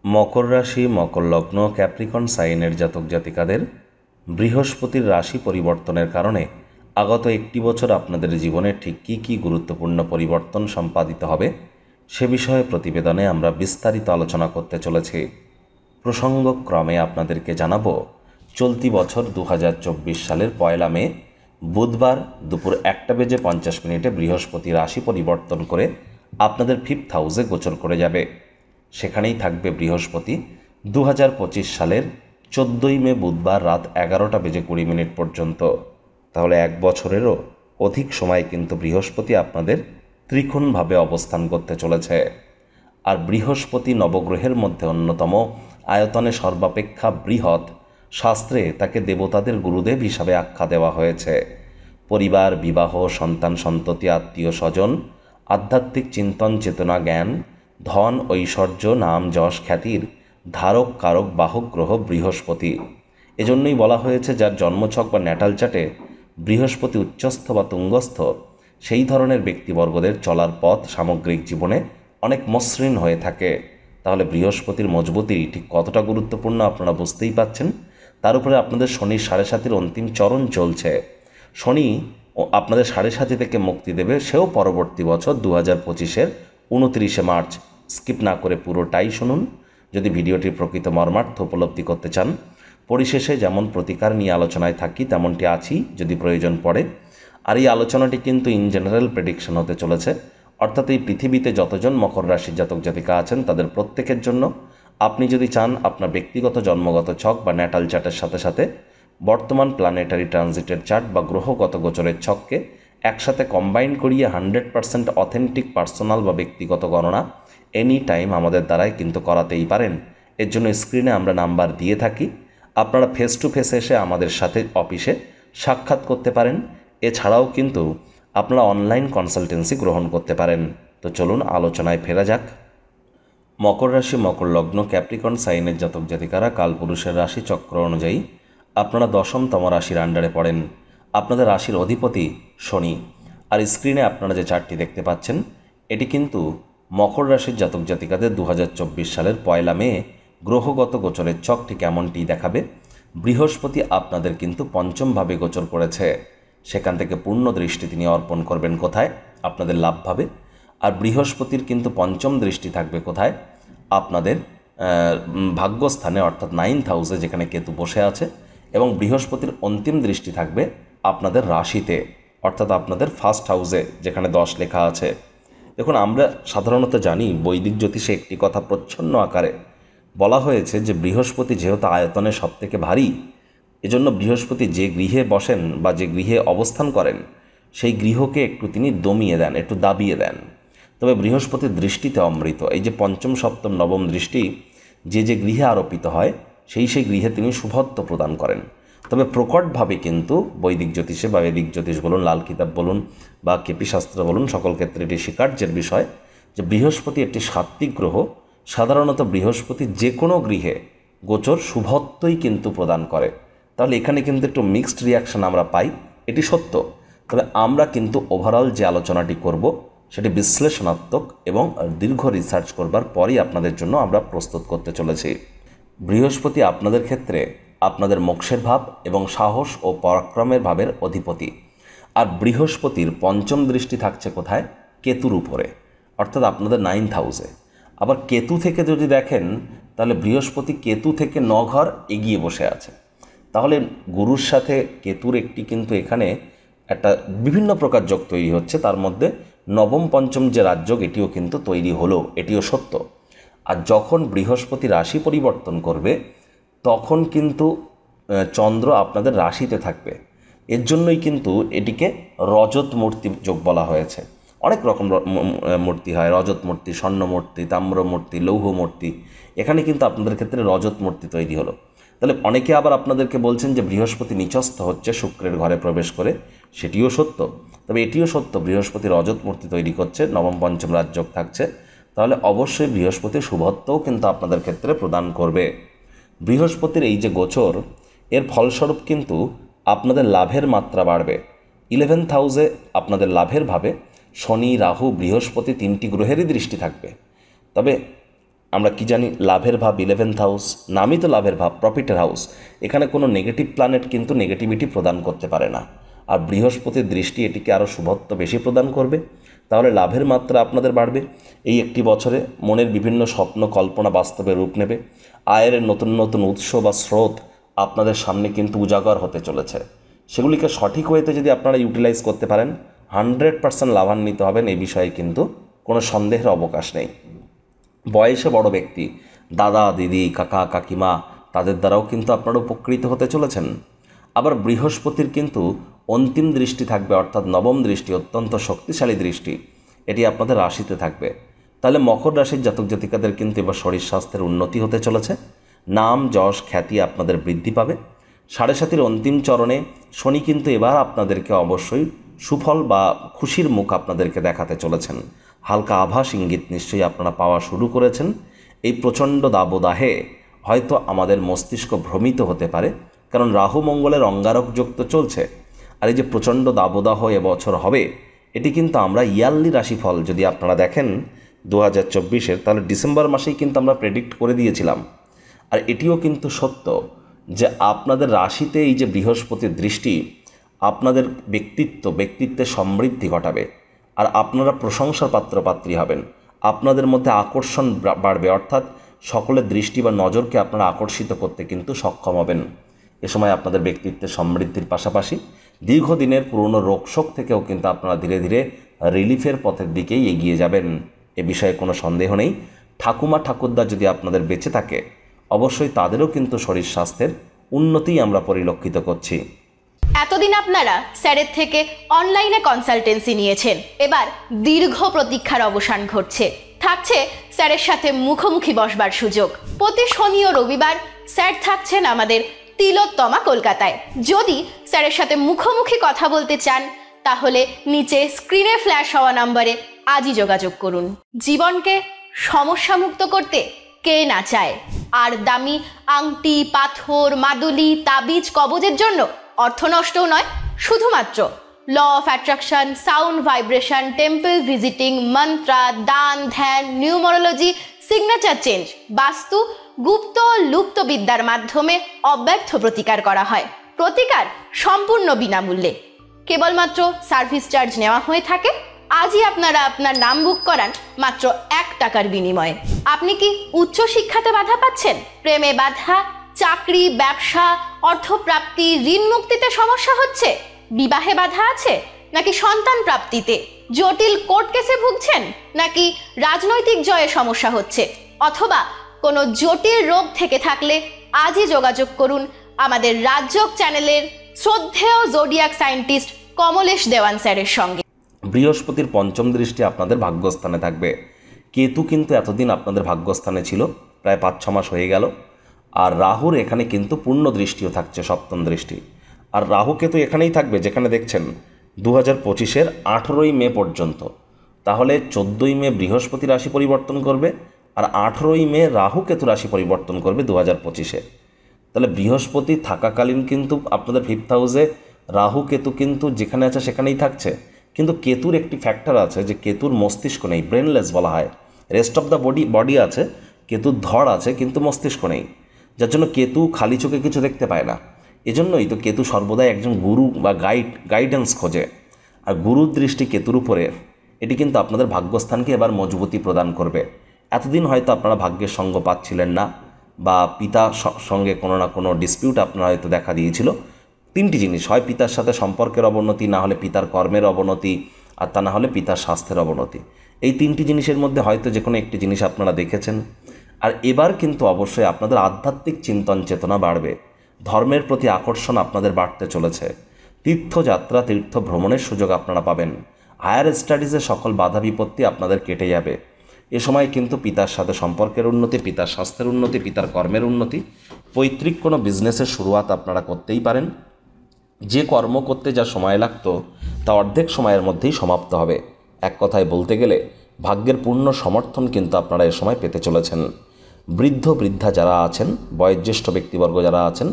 মকর রাশি, মকর লগ্ন, ক্যাপ্রিকন সাইনের জাতক জাতিকাদের বৃহস্পতির রাশি পরিবর্তনের কারণে আগত একটি বছর আপনাদের জীবনে ঠিক কী কী গুরুত্বপূর্ণ পরিবর্তন সম্পাদিত হবে সে বিষয়ে প্রতিবেদনে আমরা বিস্তারিত আলোচনা করতে চলেছি। প্রসঙ্গক্রমে আপনাদেরকে জানাবো, চলতি বছর 2024 সালের 1 মে বুধবার দুপুর 1:50 বৃহস্পতি রাশি পরিবর্তন করে আপনাদের 5th হাউসে গোচর করে যাবে। সেখানেই থাকবে বৃহস্পতি 2025 সালের 14 মে বুধবার রাত 11:20 পর্যন্ত। তাহলে 1 বছরেরও অধিক সময় কিন্তু বৃহস্পতি আপনাদের ত্রিকোণভাবে অবস্থান করতে চলেছে। আর বৃহস্পতি নবগ্রহের মধ্যে অন্যতম, আয়তনে সর্বাপেক্ষা বৃহৎ, শাস্ত্রে তাকে দেবতাদের গুরুদেব হিসাবে আখ্যা দেওয়া হয়েছে। পরিবার, বিবাহ, সন্তান সন্ততি, আত্মীয় স্বজন, আধ্যাত্মিক চিন্তন, চেতনা, জ্ঞান, ধন, ঐশ্বর্য, নাম, যশ, খ্যাতির ধারক, কারক, বাহক গ্রহ বৃহস্পতি। এজন্যই বলা হয়েছে, যার জন্মছক বা ন্যাটাল চার্টে বৃহস্পতি উচ্চস্থ বা তুঙ্গস্থ, সেই ধরনের ব্যক্তিবর্গদের চলার পথ সামগ্রিক জীবনে অনেক মসৃণ হয়ে থাকে। তাহলে বৃহস্পতির মজবুতি ঠিক কতটা গুরুত্বপূর্ণ আপনারা বুঝতেই পাচ্ছেন। তার উপরে আপনাদের শনির 7.5 অন্তিম চরণ চলছে। শনি আপনাদের 7.5 থেকে মুক্তি দেবে, সেও পরবর্তী বছর 2025-এর 29 মার্চ। স্কিপ না করে পুরোটাই শুনুন যদি ভিডিওটির প্রকৃত মর্মার্থ উপলব্ধি করতে চান। পরিশেষে যেমন প্রতিকার নিয়ে আলোচনায় থাকি তেমনটি আছি যদি প্রয়োজন পড়ে। আর এই আলোচনাটি কিন্তু ইন জেনারেল প্রেডিকশন হতে চলেছে, অর্থাৎ এই পৃথিবীতে যতজন মকর রাশির জাতক জাতিকা আছেন তাদের প্রত্যেকের জন্য। আপনি যদি চান আপনার ব্যক্তিগত জন্মগত ছক বা ন্যাটাল চার্টের সাথে সাথে বর্তমান প্ল্যানেটারি ট্রানজিটের চার্ট বা গ্রহগত গোচরের ছককে একসাথে কম্বাইন করিয়ে 100% অথেন্টিক পার্সোনাল বা ব্যক্তিগত গণনা এনি টাইম আমাদের দ্বারাই কিন্তু করাতেই পারেন। এর জন্য স্ক্রিনে আমরা নাম্বার দিয়ে থাকি, আপনারা ফেস টু ফেস এসে আমাদের সাথে অফিসে সাক্ষাৎ করতে পারেন। এছাড়াও কিন্তু আপনারা অনলাইন কনসালটেন্সি গ্রহণ করতে পারেন। তো চলুন আলোচনায় ফেরা যাক। মকর রাশি, মকর লগ্ন, ক্যাপ্রিকন সাইনের জাতক জাতিকারা কালপুরুষের রাশি চক্র অনুযায়ী আপনারা 10তম রাশির আন্ডারে পড়েন। আপনাদের রাশির অধিপতি শনি। আর স্ক্রিনে আপনারা যে চার্টটি দেখতে পাচ্ছেন এটি কিন্তু মকর রাশির জাতক জাতিকাদের 2024 সালের 1 মে গ্রহগত গোচরের ছকটি কেমনটি দেখাবে। বৃহস্পতি আপনাদের কিন্তু 5ম ভাবে গোচর করেছে, সেখান থেকে পূর্ণ দৃষ্টি তিনি অর্পণ করবেন কোথায়? আপনাদের লাভভাবে। আর বৃহস্পতির কিন্তু 5ম দৃষ্টি থাকবে কোথায়? আপনাদের ভাগ্যস্থানে, অর্থাৎ 9th হাউসে যেখানে কেতু বসে আছে। এবং বৃহস্পতির অন্তিম দৃষ্টি থাকবে আপনাদের রাশিতে, অর্থাৎ আপনাদের 1st হাউসে যেখানে 10 লেখা আছে। দেখুন, আমরা সাধারণত জানি বৈদিক জ্যোতিষে একটি কথা প্রচ্ছন্ন আকারে বলা হয়েছে যে বৃহস্পতি যেহেতু আয়তনে সবথেকে ভারী, এজন্য বৃহস্পতি যে গৃহে বসেন বা যে গৃহে অবস্থান করেন সেই গৃহকে একটু তিনি দমিয়ে দেন, একটু দাবিয়ে দেন। তবে বৃহস্পতির দৃষ্টিতে অমৃত। এই যে 5ম, 7ম, 9ম দৃষ্টি যে গৃহে আরোপিত হয় সেই গৃহে তিনি শুভত্ব প্রদান করেন। তবে প্রকটভাবে কিন্তু বৈদিক জ্যোতিষে বা বৈদিক জ্যোতিষ বলুন, লাল কিতাব বলুন বা কেপি শাস্ত্র বলুন, সকল ক্ষেত্রে এটি স্বীকার্যের বিষয় যে বৃহস্পতি একটি সাত্ত্বিক গ্রহ। সাধারণত বৃহস্পতি যে কোনো গৃহে গোচর শুভত্বই কিন্তু প্রদান করে। তাহলে এখানে কিন্তু একটু মিক্সড রিয়াকশন আমরা পাই, এটি সত্য। তবে আমরা কিন্তু ওভারঅল যে আলোচনাটি করব সেটি বিশ্লেষণাত্মক এবং দীর্ঘ রিসার্চ করবার পরই আপনাদের জন্য আমরা প্রস্তুত করতে চলেছি। বৃহস্পতি আপনাদের ক্ষেত্রে আপনাদের মোক্ষের ভাব এবং সাহস ও পরাক্রমের ভাবের অধিপতি। আর বৃহস্পতির 5ম দৃষ্টি থাকছে কোথায়? কেতুর উপরে, অর্থাৎ আপনাদের 9th হাউসে। আবার কেতু থেকে যদি দেখেন তাহলে বৃহস্পতি কেতু থেকে 9 ঘর এগিয়ে বসে আছে। তাহলে গুরুর সাথে কেতুর একটি কিন্তু এখানে একটা বিভিন্ন প্রকার যোগ তৈরি হচ্ছে, তার মধ্যে 9ম 5ম যে রাজযোগ এটিও কিন্তু তৈরি হলো, এটিও সত্য। আর যখন বৃহস্পতি রাশি পরিবর্তন করবে তখন কিন্তু চন্দ্র আপনাদের রাশিতে থাকবে। এর জন্যই কিন্তু এটিকে রজত মূর্তি যোগ বলা হয়েছে। অনেক রকম মূর্তি হয়, রজত মূর্তি, স্বর্ণ মূর্তি, তাম্র মূর্তি, লৌহ মূর্তি। এখানে কিন্তু আপনাদের ক্ষেত্রে রজত মূর্তি তৈরি হলো। তাহলে অনেকে আবার আপনাদেরকে বলছেন যে বৃহস্পতি নিচস্থ হচ্ছে শুক্রের ঘরে প্রবেশ করে, সেটিও সত্য। তবে এটিও সত্য, বৃহস্পতি রজত মূর্তি তৈরি করছে, 9ম 5ম রাজযোগ থাকছে। তাহলে অবশ্যই বৃহস্পতি শুভত্বও কিন্তু আপনাদের ক্ষেত্রে প্রদান করবে। বৃহস্পতির এই যে গোচর, এর ফলস্বরূপ কিন্তু আপনাদের লাভের মাত্রা বাড়বে। 11th হাউসে আপনাদের লাভের ভাবে শনি, রাহু, বৃহস্পতি 3টি গ্রহেরই দৃষ্টি থাকবে। তবে আমরা কি জানি লাভের ভাব 11th হাউস, নামই তো লাভের ভাব, প্রফিটের হাউস। এখানে কোনো নেগেটিভ প্ল্যানেট কিন্তু নেগেটিভিটি প্রদান করতে পারে না। আর বৃহস্পতির দৃষ্টি এটিকে আরও শুভত্ব বেশি প্রদান করবে, তাহলে লাভের মাত্রা আপনাদের বাড়বে। এই একটি বছরে মনের বিভিন্ন স্বপ্ন কল্পনা বাস্তবে রূপ নেবে। আয়ের নতুন নতুন উৎস বা স্রোত আপনাদের সামনে কিন্তু উজাগর হতে চলেছে। সেগুলিকে সঠিক ওয়েতে যদি আপনারা ইউটিলাইজ করতে পারেন 100% লাভান্বিত হবেন, এই বিষয়ে কিন্তু কোনো সন্দেহের অবকাশ নেই। বয়সে বড় ব্যক্তি, দাদা দিদি কাকা কাকিমা, তাদের দ্বারাও কিন্তু আপনারা উপকৃত হতে চলেছেন। আবার বৃহস্পতির কিন্তু অন্তিম দৃষ্টি থাকবে, অর্থাৎ নবম দৃষ্টি, অত্যন্ত শক্তিশালী দৃষ্টি, এটি আপনাদের রাশিতে থাকবে। তাহলে মকর রাশির জাতক জাতিকাদের কিন্তু এবার শরীর স্বাস্থ্যের উন্নতি হতে চলেছে। নাম যশ খ্যাতি আপনাদের বৃদ্ধি পাবে। সাড়ে সাতির অন্তিম চরণে শনি কিন্তু এবার আপনাদেরকে অবশ্যই সুফল বা খুশির মুখ আপনাদেরকে দেখাতে চলেছেন। হালকা আভাস ইঙ্গিত নিশ্চয়ই আপনারা পাওয়া শুরু করেছেন। এই প্রচণ্ড দাবদাহে হয়তো আমাদের মস্তিষ্ক ভ্রমিত হতে পারে, কারণ রাহু মঙ্গলের অঙ্গারক যোগ তো চলছে। আর এই যে প্রচণ্ড দাবদাহ এবছর হবে, এটি কিন্তু আমরা ইয়ারলি রাশিফল যদি আপনারা দেখেন 2024-এর, তাহলে ডিসেম্বর মাসেই কিন্তু আমরা প্রেডিক্ট করে দিয়েছিলাম। আর এটিও কিন্তু সত্য যে আপনাদের রাশিতে এই যে বৃহস্পতির দৃষ্টি আপনাদের ব্যক্তিত্বের সমৃদ্ধি ঘটাবে। আর আপনারা প্রশংসার পাত্রপাত্রী হবেন, আপনাদের মধ্যে আকর্ষণ বাড়বে, অর্থাৎ সকলের দৃষ্টি বা নজরকে আপনারা আকর্ষিত করতে কিন্তু সক্ষম হবেন। এ সময় আপনাদের ব্যক্তিত্বের সমৃদ্ধির পাশাপাশি দীর্ঘদিনের পুরনো রোগশোক থেকেও কিন্তু আপনারা ধীরে ধীরে রিলিফের পথের দিকেই এগিয়ে যাবেন, এ বিষয়ে কোনো সন্দেহ নেই। ঠাকুমা ঠাকুরদা যদি আপনাদের বেঁচে থাকে, অবশ্যই তাদেরও কিন্তু শরীর স্বাস্থ্যের উন্নতি আমরা পরিলক্ষিত করছি। এতদিন আপনারা স্যারের থেকে অনলাইনে কনসালটেন্সি নিয়েছেন, এবার দীর্ঘ প্রতীক্ষার অবসান ঘটছে। থাকছে স্যারের সাথে মুখোমুখি বসবার সুযোগ। প্রতি শনি ও রবিবার স্যার থাকছেন আমাদের তিলোত্তমা কলকাতায়। যদি স্যারের সাথে মুখোমুখি কথা বলতে চান, তাহলে নিচে স্ক্রিনে ফ্ল্যাশ হওয়া নম্বরে আজই যোগাযোগ করুন। জীবনকে সমস্যামুক্ত করতে কে না চায়? আর দামি আংটি, পাথর, মাদুলি, তাবিজ, কবজের জন্য অর্থ নষ্টও নয়, শুধুমাত্র law of attraction, sound vibration, temple visiting, mantra, দান ধ্যান, নিউমারোলজি, সিগনেচার চেঞ্জ, বাস্তু, গুপ্ত লুপ্ত বিদ্যার মাধ্যমে অব্যর্থ প্রতিকার করা হয়। প্রতিকার সম্পূর্ণ বিনামূল্যে, কেবলমাত্র সার্ভিস চার্জ নেওয়া হয়ে থাকে। আজই আপনারা আপনার নাম বুক করান মাত্র 1 টাকার বিনিময়ে। আপনি কি উচ্চ শিক্ষাতে বাধা পাচ্ছেন? প্রেমে বাধা, চাকরি, ব্যবসা, অর্থপ্রাপ্তি, ঋণ মুক্তিতে সমস্যা হচ্ছে? বিবাহে বাধা আছে? নাকি সন্তান প্রাপ্তিতে? জটিল কোর্ট কেসে ভুগছেন? নাকি রাজনৈতিক জয়ে সমস্যা হচ্ছে? অথবা কোনো জটিল রোগ থেকে থাকলে আজই যোগাযোগ করুন আমাদের রাজযোগ চ্যানেলের শ্রদ্ধেয় জোডিয়াক সায়েন্টিস্ট কমলেশ দেওয়ান স্যারের সঙ্গে। বৃহস্পতির পঞ্চম দৃষ্টি আপনাদের ভাগ্যস্থানে থাকবে। কেতু কিন্তু এতদিন আপনাদের ভাগ্যস্থানে ছিল, প্রায় 5-6 মাস হয়ে গেল। আর রাহুর এখানে কিন্তু পূর্ণ দৃষ্টিও থাকছে, সপ্তম দৃষ্টি। আর রাহু কেতু এখানেই থাকবে যেখানে দেখছেন 2025-এর 18ই মে পর্যন্ত। তাহলে 14ই মে বৃহস্পতি রাশি পরিবর্তন করবে, আর 18ই মে রাহু কেতু রাশি পরিবর্তন করবে 2025-এ। তাহলে বৃহস্পতি থাকাকালীন কিন্তু আপনাদের 5th হাউসে রাহু কেতু কিন্তু যেখানে আছে সেখানেই থাকছে। কিন্তু কেতুর একটি ফ্যাক্টর আছে যে কেতুর মস্তিষ্ক নেই, ব্রেনলেস বলা হয়। রেস্ট অফ দ্য বডি আছে, কেতুর ধড় আছে কিন্তু মস্তিষ্ক নেই, যার জন্য কেতু খালি চোখে কিছু দেখতে পায় না। এজন্যই তো কেতু সর্বদাই একজন গুরু বা গাইডেন্স খোঁজে। আর গুরুর দৃষ্টি কেতুর উপরে, এটি কিন্তু আপনাদের ভাগ্যস্থানকে এবার মজবুতি প্রদান করবে। এতদিন হয়তো আপনারা ভাগ্যের সঙ্গ পাচ্ছিলেন না, বা পিতার সঙ্গে কোনো না কোনো ডিসপিউট আপনারা হয়তো দেখা দিয়েছিল। 3টি জিনিস, হয় পিতার সাথে সম্পর্কের অবনতি, না হলে পিতার কর্মের অবনতি, আর তা না হলে পিতার স্বাস্থ্যের অবনতি। এই 3টি জিনিসের মধ্যে হয়তো যে কোনো একটি জিনিস আপনারা দেখেছেন। আর এবার কিন্তু অবশ্যই আপনাদের আধ্যাত্মিক চিন্তন চেতনা বাড়বে, ধর্মের প্রতি আকর্ষণ আপনাদের বাড়তে চলেছে। তীর্থযাত্রা, তীর্থ ভ্রমণের সুযোগ আপনারা পাবেন। হায়ার স্টাডিজে সকল বাধা বিপত্তি আপনাদের কেটে যাবে। এ সময় কিন্তু পিতার সাথে সম্পর্কের উন্নতি, পিতার স্বাস্থ্যের উন্নতি, পিতার কর্মের উন্নতি। পৈতৃক কোনো বিজনেসের শুরুয়াত আপনারা করতেই পারেন। যে কর্ম করতে যা সময় লাগতো তা অর্ধেক সময়ের মধ্যেই সমাপ্ত হবে। এক কথায় বলতে গেলে ভাগ্যের পূর্ণ সমর্থন কিন্তু আপনারা এ সময় পেতে চলেছেন। বৃদ্ধ বৃদ্ধা যারা আছেন, বয়োজ্যেষ্ঠ ব্যক্তিবর্গ যারা আছেন,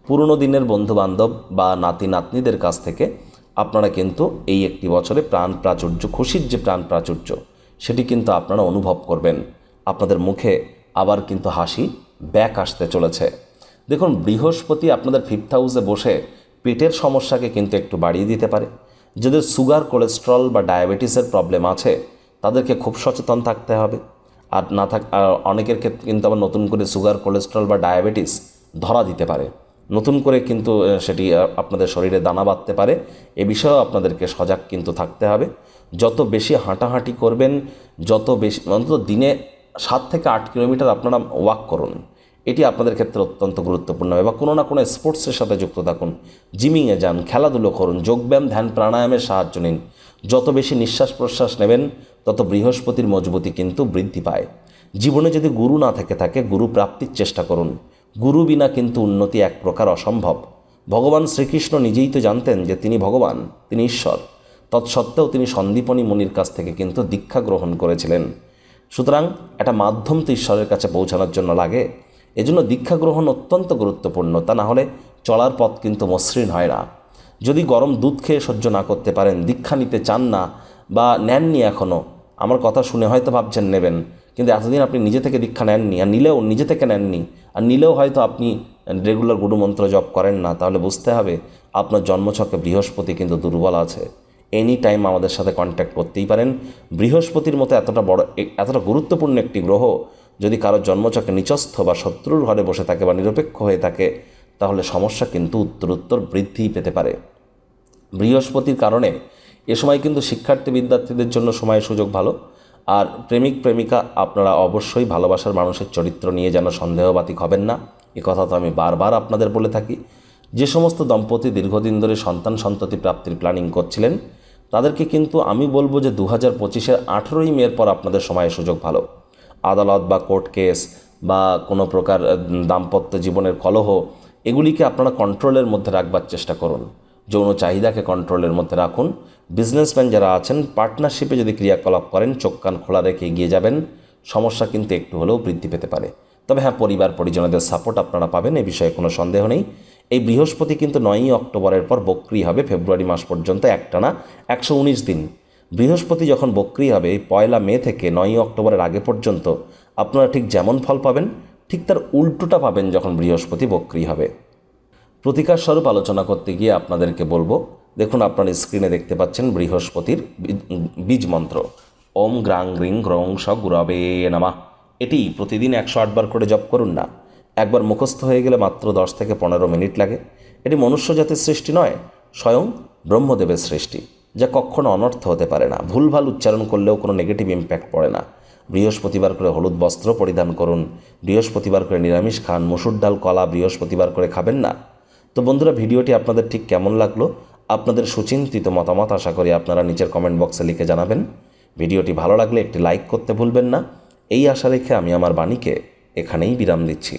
পুরনো দিনের বন্ধুবান্ধব বা নাতি নাতনিদের কাছ থেকে আপনারা কিন্তু এই একটি বছরে প্রাণ প্রাচুর্য, খুশির যে প্রাণ প্রাচুর্য, সেটি কিন্তু আপনারা অনুভব করবেন। আপনাদের মুখে আবার কিন্তু হাসি ব্যাক আসতে চলেছে। দেখুন, বৃহস্পতি আপনাদের 5th হাউসে বসে পেটের সমস্যাকে কিন্তু একটু বাড়িয়ে দিতে পারে। যাদের সুগার, কোলেস্ট্রল বা ডায়াবেটিসের প্রবলেম আছে তাদেরকে খুব সচেতন থাকতে হবে। আর অনেকের ক্ষেত্রে কিন্তু আবার নতুন করে সুগার, কোলেস্ট্রল বা ডায়াবেটিস ধরা দিতে পারে, নতুন করে কিন্তু সেটি আপনাদের শরীরে দানা বাঁধতে পারে। এ বিষয়েও আপনাদেরকে সজাগ কিন্তু থাকতে হবে। যত বেশি হাঁটাহাঁটি করবেন, যত বেশি, অন্তত দিনে 7 থেকে 8 কিলোমিটার আপনারা ওয়াক করুন, এটি আপনাদের ক্ষেত্রে অত্যন্ত গুরুত্বপূর্ণ হবে। বা কোনো না কোনো স্পোর্টসের সাথে যুক্ত থাকুন, জিমিংয়ে যান, খেলাধুলো করুন, যোগব্যায়াম, ধ্যান, প্রাণায়ামের সাহায্য নিন। যত বেশি নিঃশ্বাস প্রশ্বাস নেবেন তত বৃহস্পতির মজবুতি কিন্তু বৃদ্ধি পায়। জীবনে যদি গুরু না থেকে থাকে, গুরু প্রাপ্তির চেষ্টা করুন। গুরু বিনা কিন্তু উন্নতি এক প্রকার অসম্ভব। ভগবান শ্রীকৃষ্ণ নিজেই তো জানতেন যে তিনি ভগবান, তিনি ঈশ্বর। তৎসত্ত্বেও তিনি সন্দীপনী মুনির কাছ থেকে কিন্তু দীক্ষা গ্রহণ করেছিলেন। সুতরাং একটা মাধ্যম তো ঈশ্বরের কাছে পৌঁছানোর জন্য লাগে। এজন্য দীক্ষা গ্রহণ অত্যন্ত গুরুত্বপূর্ণ। তা না হলে চলার পথ কিন্তু মসৃণ হয় না। যদি গরম দুধ খেয়ে সহ্য না করতে পারেন, দীক্ষা নিতে চান না বা নেননি এখনও, আমার কথা শুনে হয়তো ভাবছেন নেবেন, কিন্তু এতদিন আপনি নিজে থেকে দীক্ষা নেননি, আর নিলেও নিজে থেকে নেননি, আর নিলেও হয়তো আপনি রেগুলার গুরুমন্ত্র জপ করেন না, তাহলে বুঝতে হবে আপনার জন্মছকে বৃহস্পতি কিন্তু দুর্বল আছে। এনি টাইম আমাদের সাথে কন্ট্যাক্ট করতেই পারেন। বৃহস্পতির মতো এতটা গুরুত্বপূর্ণ একটি গ্রহ যদি কারোর জন্মছকে নিচস্থ বা শত্রুর ঘরে বসে থাকে বা নিরপেক্ষ হয়ে থাকে, তাহলে সমস্যা কিন্তু উত্তরোত্তর বৃদ্ধিই পেতে পারে। বৃহস্পতির কারণে এ সময় কিন্তু শিক্ষার্থী বিদ্যার্থীদের জন্য সময় সুযোগ ভালো। আর প্রেমিক প্রেমিকা আপনারা অবশ্যই ভালোবাসার মানুষের চরিত্র নিয়ে যেন সন্দেহবাতিক হবেন না। এ কথা তো আমি বারবার আপনাদের বলে থাকি। যে সমস্ত দম্পতি দীর্ঘদিন ধরে সন্তান সন্ততি প্রাপ্তির প্ল্যানিং করছিলেন, তাদেরকে কিন্তু আমি বলবো যে 2025-এর 18ই মের পর আপনাদের সময় সুযোগ ভালো। আদালত বা কোর্ট কেস বা কোনো প্রকার দাম্পত্য জীবনের কলহ, এগুলিকে আপনারা কন্ট্রোলের মধ্যে রাখবার চেষ্টা করুন। যৌন চাহিদাকে কন্ট্রোলের মধ্যে রাখুন। বিজনেসম্যান যারা আছেন, পার্টনারশিপে যদি ক্রিয়াকলাপ করেন, চোখ কান খোলা রেখে এগিয়ে যাবেন। সমস্যা কিন্তু একটু হলেও বৃদ্ধি পেতে পারে। তবে হ্যাঁ, পরিবার পরিজনদের সাপোর্ট আপনারা পাবেন, এ বিষয়ে কোনো সন্দেহ নেই। এই বৃহস্পতি কিন্তু 9ই অক্টোবরের পর বক্রি হবে ফেব্রুয়ারি মাস পর্যন্ত, একটানা 119 দিন। বৃহস্পতি যখন বক্রি হবে, এই 1 মে থেকে 9ই অক্টোবরের আগে পর্যন্ত আপনারা ঠিক যেমন ফল পাবেন, ঠিক তার উল্টোটা পাবেন যখন বৃহস্পতি বক্রি হবে। প্রতিকার স্বরূপ আলোচনা করতে গিয়ে আপনাদেরকে বলবো, দেখুন আপনার স্ক্রিনে দেখতে পাচ্ছেন বৃহস্পতির বীজ মন্ত্র ওম গ্রাং গ্রিং গ্রং স গুরবে নমঃ। এটি প্রতিদিন 108 বার করে জপ করুন না। একবার মুখস্থ হয়ে গেলে মাত্র 10 থেকে 15 মিনিট লাগে। এটি মনুষ্য জাতির সৃষ্টি নয়, স্বয়ং ব্রহ্মদেবের সৃষ্টি, যা কখনো অনর্থ হতে পারে না। ভুলভাল উচ্চারণ করলেও কোনো নেগেটিভ ইম্প্যাক্ট পড়ে না। বৃহস্পতিবার করে হলুদ বস্ত্র পরিধান করুন, বৃহস্পতিবার করে নিরামিষ খান, মসুর ডাল, কলা বৃহস্পতিবার করে খাবেন না। তো বন্ধুরা, ভিডিওটি আপনাদের ঠিক কেমন লাগলো? আপনাদের সুচিন্তিত মতামত আশা করি আপনারা নিচের কমেন্ট বক্সে লিখে জানাবেন। ভিডিওটি ভালো লাগলে একটি লাইক করতে ভুলবেন না। এই আশা রেখে আমি আমার বাণীকে এখানেই বিরাম দিচ্ছি।